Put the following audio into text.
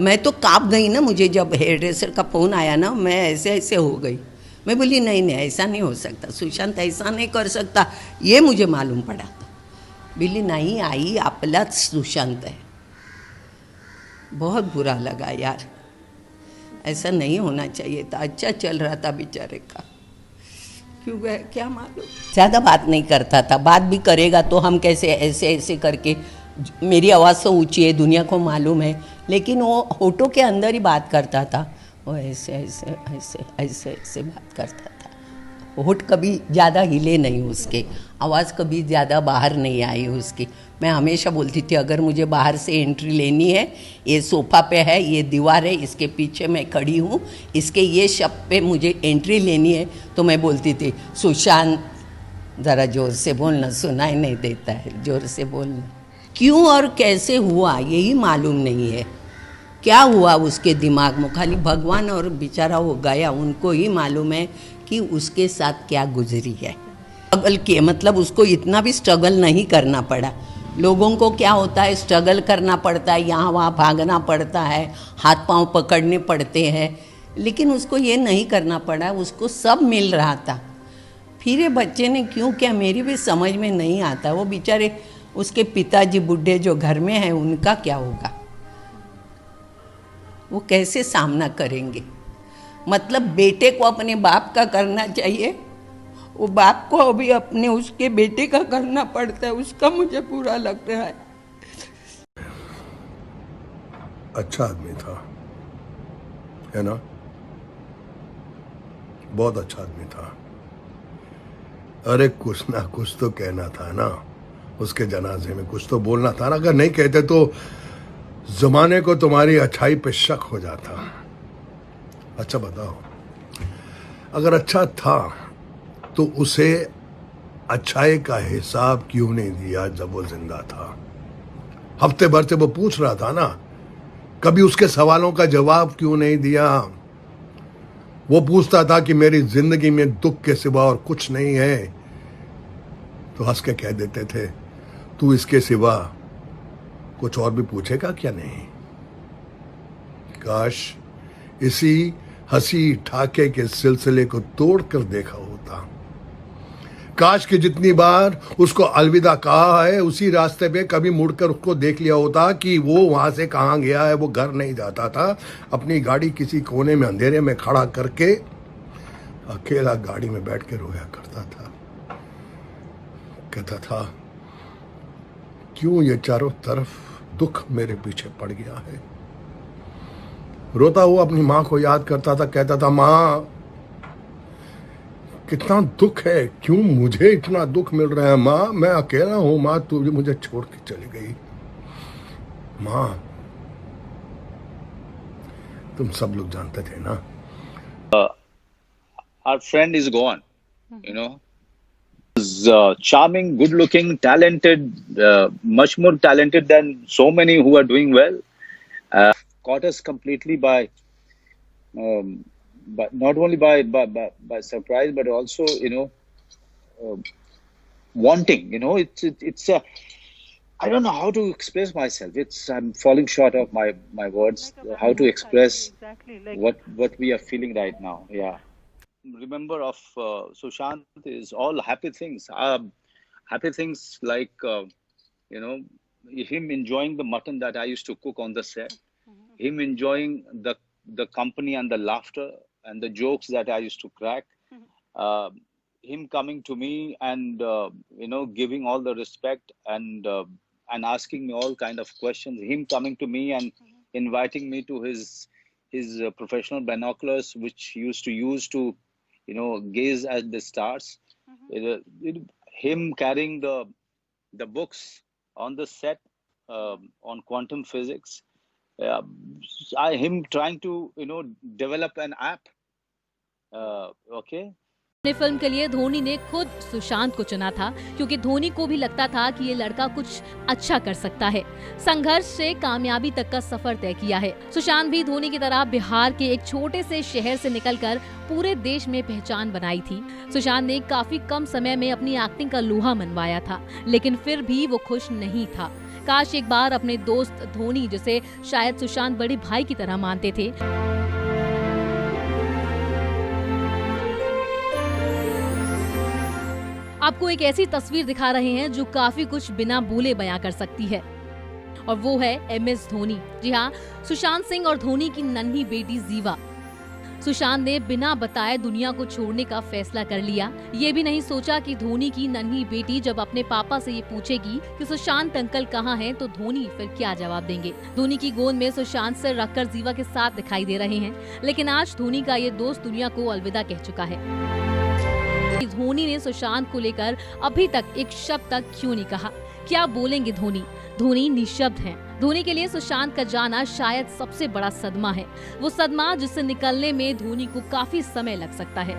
मैं तो काँप गई ना, मुझे जब हेयर ड्रेसर का फ़ोन आया ना, मैं ऐसे ऐसे हो गई। मैं बोली नहीं नहीं, ऐसा नहीं हो सकता, सुशांत ऐसा नहीं कर सकता, ये मुझे मालूम पड़ा। बोली नहीं आई, आपलाच सुशांत है। बहुत बुरा लगा यार, ऐसा नहीं होना चाहिए था। अच्छा चल रहा था बेचारे का, क्यों गए क्या मालूम। ज़्यादा बात नहीं करता था, बात भी करेगा तो हम कैसे ऐसे ऐसे करके, मेरी आवाज़ तो ऊंची है, दुनिया को मालूम है, लेकिन वो होठों के अंदर ही बात करता था। वो ऐसे ऐसे ऐसे ऐसे ऐसे बात करता था। होठ कभी ज़्यादा हिले नहीं उसके, आवाज़ कभी ज़्यादा बाहर नहीं आई उसकी। मैं हमेशा बोलती थी अगर मुझे बाहर से एंट्री लेनी है, ये सोफ़ा पे है, ये दीवार है, इसके पीछे मैं खड़ी हूँ, इसके ये शब्द पे मुझे एंट्री लेनी है, तो मैं बोलती थी सुशांत ज़रा ज़ोर से बोलना, सुनाई नहीं देता है, ज़ोर से बोलना। क्यों और कैसे हुआ यही मालूम नहीं है, क्या हुआ उसके दिमाग में, खाली भगवान और बेचारा वो गया, उनको ही मालूम है कि उसके साथ क्या गुजरी है। स्ट्रगल किए, मतलब उसको इतना भी स्ट्रगल नहीं करना पड़ा। लोगों को क्या होता है, स्ट्रगल करना पड़ता है, यहाँ वहाँ भागना पड़ता है, हाथ पांव पकड़ने पड़ते हैं, लेकिन उसको ये नहीं करना पड़ा, उसको सब मिल रहा था। फिर ये बच्चे ने क्यों क्या, मेरी भी समझ में नहीं आता। वो बेचारे उसके पिताजी बूढ़े जो घर में हैं, उनका क्या होगा, वो कैसे सामना करेंगे। मतलब बेटे को अपने बाप का करना चाहिए, वो बाप को अभी अपने उसके बेटे का करना पड़ता है, उसका मुझे बुरा लग रहा है। अच्छा आदमी था, है ना, बहुत अच्छा आदमी था। अरे कुछ ना कुछ तो कहना था ना, उसके जनाजे में कुछ तो बोलना था ना। अगर नहीं कहते तो जमाने को तुम्हारी अच्छाई पे शक हो जाता। अच्छा बताओ, अगर अच्छा था तो उसे अच्छाई का हिसाब क्यों नहीं दिया जब वो जिंदा था? हफ्ते भर से वो पूछ रहा था ना, कभी उसके सवालों का जवाब क्यों नहीं दिया? वो पूछता था कि मेरी जिंदगी में दुख के सिवा और कुछ नहीं है, तो हंस के कह देते थे तू इसके सिवा कुछ और भी पूछेगा क्या? नहीं। काश इसी हंसी ठाके के सिलसिले को तोड़कर देखा होता। काश कि जितनी बार उसको अलविदा कहा है, उसी रास्ते पे कभी मुड़कर उसको देख लिया होता कि वो वहां से कहां गया है। वो घर नहीं जाता था, अपनी गाड़ी किसी कोने में अंधेरे में खड़ा करके अकेला गाड़ी में बैठ के रोया करता था। कहता था क्यों ये चारों तरफ दुख मेरे पीछे पड़ गया है। रोता हुआ अपनी माँ को याद करता था, कहता था माँ कितना दुख है, क्यों मुझे इतना दुख मिल रहा है माँ, मैं अकेला हूं माँ, तू मुझे छोड़ के चली गई। माँ तुम सब लोग जानते थे ना। Our friend is gone, you know. He's charming, good looking, talented, much more talented than so many who are doing well. Caught us completely by not only by surprise, but also, you know, wanting, you know, it's a, I don't know how to express myself. I'm falling short of my words, how to express what we are feeling right now. Yeah. Remember of Sushant is all happy things. Happy things like, you know, him enjoying the mutton that I used to cook on the set, him enjoying the company and the laughter and the jokes that I used to crack, him coming to me and, you know, giving all the respect and asking me all kind of questions, him coming to me and inviting me to his professional binoculars, which he used to use to, you know, gaze at the stars. Him carrying the books on the set on quantum physics. Him trying to, you know, develop an app. Okay. अपने film के लिए धोनी ने खुद सुशांत को चुना था, क्योंकि धोनी को भी लगता था कि ये लड़का कुछ अच्छा कर सकता है। संघर्ष से कामयाबी तक का सफर तय किया है। सुशांत भी धोनी की तरह बिहार के एक छोटे से शहर से निकलकर पूरे देश में पहचान बनाई थी। सुशांत ने काफी कम समय में अपनी एक्टिंग का लोहा मनवाया था, लेकिन फिर भी वो खुश नहीं था। काश एक बार अपने दोस्त धोनी, जिसे शायद सुशांत बड़े भाई की तरह मानते थे, आपको एक ऐसी तस्वीर दिखा रहे हैं जो काफी कुछ बिना बोले बयां कर सकती है, और वो है MS धोनी। जी हाँ, सुशांत सिंह और धोनी की नन्ही बेटी जीवा। सुशांत ने बिना बताए दुनिया को छोड़ने का फैसला कर लिया। ये भी नहीं सोचा कि धोनी की नन्ही बेटी जब अपने पापा से ये पूछेगी कि सुशांत अंकल कहाँ हैं, तो धोनी फिर क्या जवाब देंगे। धोनी की गोद में सुशांत सिर रखकर जीवा के साथ दिखाई दे रहे हैं, लेकिन आज धोनी का ये दोस्त दुनिया को अलविदा कह चुका है। धोनी ने सुशांत को लेकर अभी तक एक शब्द तक क्यों नहीं कहा? क्या बोलेंगे धोनी? धोनी निशब्द हैं। धोनी के लिए सुशांत का जाना शायद सबसे बड़ा सदमा है, वो सदमा जिससे निकलने में धोनी को काफी समय लग सकता है।